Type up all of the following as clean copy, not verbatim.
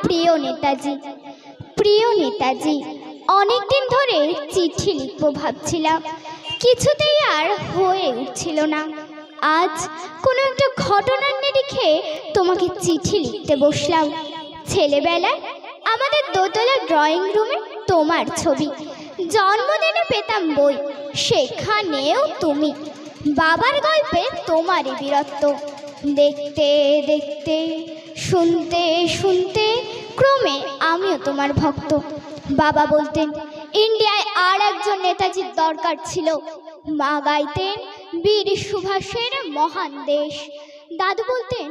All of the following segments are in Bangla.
প্রিয় নেতাজি, প্রিয় নেতাজি, অনেকদিন ধরে চিঠি লিখবো ভাবছিলাম, কিছুতেই আর হয়ে উঠছিল না। আজ কোনো একটা ঘটনার নিরিখে তোমাকে চিঠি লিখতে বসলাম। ছেলেবেলায় আমাদের দোতলা ড্রয়িং রুমে তোমার ছবি, জন্মদিনে পেতাম বই, সেখানেও তুমি। বাবার গল্পে তোমারই বীরত্ব, দেখতে দেখতে, শুনতে শুনতে ক্রমে আমিও তোমার ভক্ত। বাবা বলতেন ইন্ডিয়ায় আর একজন নেতাজির দরকার ছিল। মা গাইতেন বীর সুভাষের মহান দেশ। দাদু বলতেন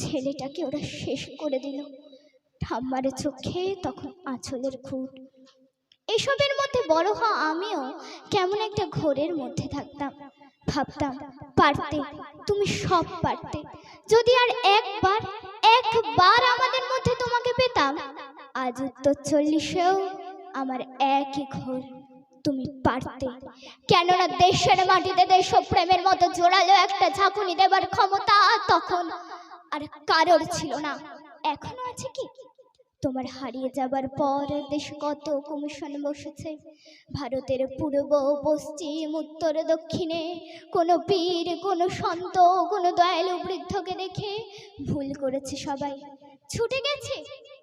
ছেলেটাকে ওরা শেষ করে দিল। ঠাম্মার চোখে তখন আঁচলের খুঁট। এসবের মধ্যে বড় হওয়া আমিও কেমন একটা ঘোরের মধ্যে থাকতাম। ভাবতাম পারতে, তুমি সব পারতে। যদি আর একবার একবার আমাদের মধ্যে তোমাকে পেতাম। আজ উত্তর 40-এও আমার একই ঘোর, তুমি পারতে। কেননা দেশের মাটিতে দেশপ্রেমের মতো জোরালো একটা ঝাঁকুনি দেবার ক্ষমতা তখন আর কারোর ছিল না। এখনো আছে কি? তোমার হারিয়ে যাবার পর দেশে কত কমিশন বসেছে, ভারতের পূর্ব পশ্চিম উত্তর দক্ষিণে। কোনো বীর, কোনো সন্ত, কোনো দয়ালু বৃদ্ধকে দেখে ভুল করেছে সবাই, ছুটে গেছে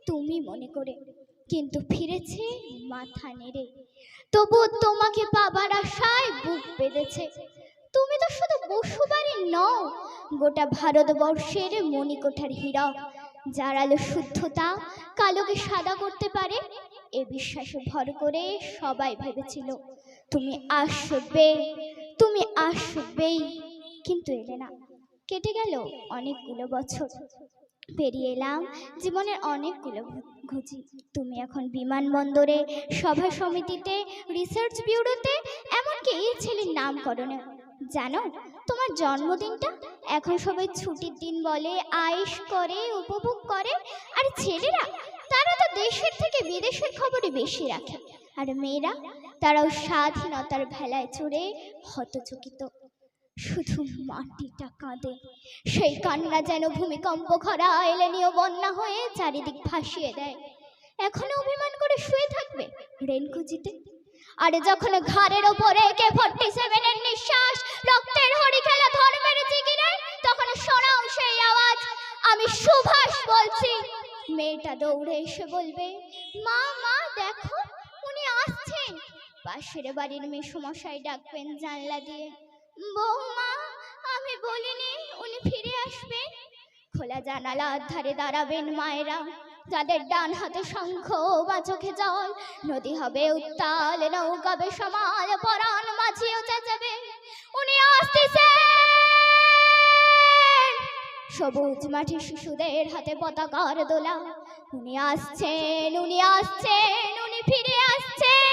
তুমি মনে করে, কিন্তু ফিরেছে মাথা নেড়ে। তবু তোমাকে পাবার আশায় বুক বেঁধেছে। তুমি তো শুধু বসুবাড়ি নও, গোটা ভারতবর্ষের মণিকোঠার হীরক, যার আলো শুদ্ধতা কালোকে সাদা করতে পারে। এ বিশ্বাসে ভর করে সবাই ভেবেছিল তুমি আসবে, তুমি আসবেই, কিন্তু এলে না। কেটে গেল অনেকগুলো বছর, পেরিয়ে এলাম জীবনের অনেকগুলো ঘুচি। তুমি এখন বিমানবন্দরে, সভা সমিতিতে, রিসার্চ ব্যুরোতে, এমনকি ছেলের নামকরণে। জানো তোমার জন্মদিনটা এখন সবাই ছুটির দিন বলে, আয়েশ করে, উপভোগ করে। আর ছেলেরা, তারা তো দেশের থেকে বিদেশের খবরই বেশি রাখে। আর মেয়েরা, তারাও স্বাধীনতার ভেলায় চড়ে হতচকিত। শুধু মাটিটা কাঁদে, সেই কান্না যেন ভূমিকম্প খরা এলেনীয় বন্যা হয়ে চারিদিক ভাসিয়ে দেয়। এখনো অভিমান করে শুয়ে থাকবে রেনকুজিতে? আর যখন ঘাড়ের ওপরে AK-47 এর নিঃশ্বাস, রক্তের হরি খেলা ধর্মের জিগিরে, তখন শোনাও সেই আওয়াজ, আমি সুভাষ বলছি। মেয়েটা দৌড়ে এসে বলবে, মা মা দেখো উনি আসছেন। পাশের বাড়ির মেসোমশাই ডাকবেন জানলা দিয়ে, বৌমা আমি বলিনি উনি ফিরে আসবেন। খোলা জানালার ধারে দাঁড়াবেন মায়েরা, যাদের ডান হাতে শঙ্খ, বা চোখে জল। নদী হবে উত্তাল, নৌকা বেসামাল, পরাণ মাঝিও চেঁচাবে, উনি আসতেছেন। সবুজ মাঠে শিশুদের হাতে পতাকার দোলা, উনি আসছেন, উনি আসছেন, উনি ফিরে আসছেন।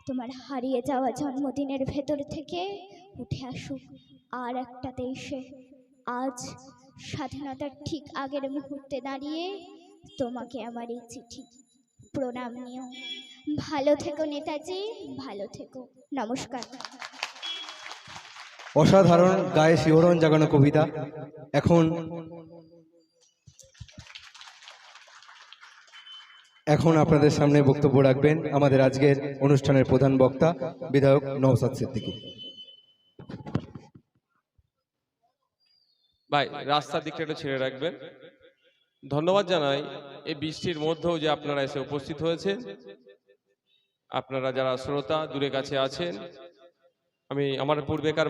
তোমার হারিয়ে যাওয়া জন্মদিনের ভেতর থেকে উঠে আসুক আর একটা দেশে। আজ স্বাধীনতার ঠিক আগের মুহূর্তে দাঁড়িয়ে তোমাকে আমার এই চিঠি, প্রণাম নিও। ভালো থেকো নেতাজি, ভালো থেকো। নমস্কার। অসাধারণ, গায়ে শিহরণ জাগানো কবিতা। এখন আপনাদের সামনে বক্তব্য রাখবেন আমাদের আজকের অনুষ্ঠানের প্রধান বক্তা, বিধায়ক নওশাদ সিদ্দিকী। ভাই রাস্তার দিকটা একটু ছেড়ে রাখবেন। ধন্যবাদ জানাই এই বৃষ্টির মধ্যেও যে আপনারা এসে উপস্থিত হয়েছেন। আপনারা যারা শ্রোতা দূরে কাছে আছেন, আমি আমার পূর্বেকার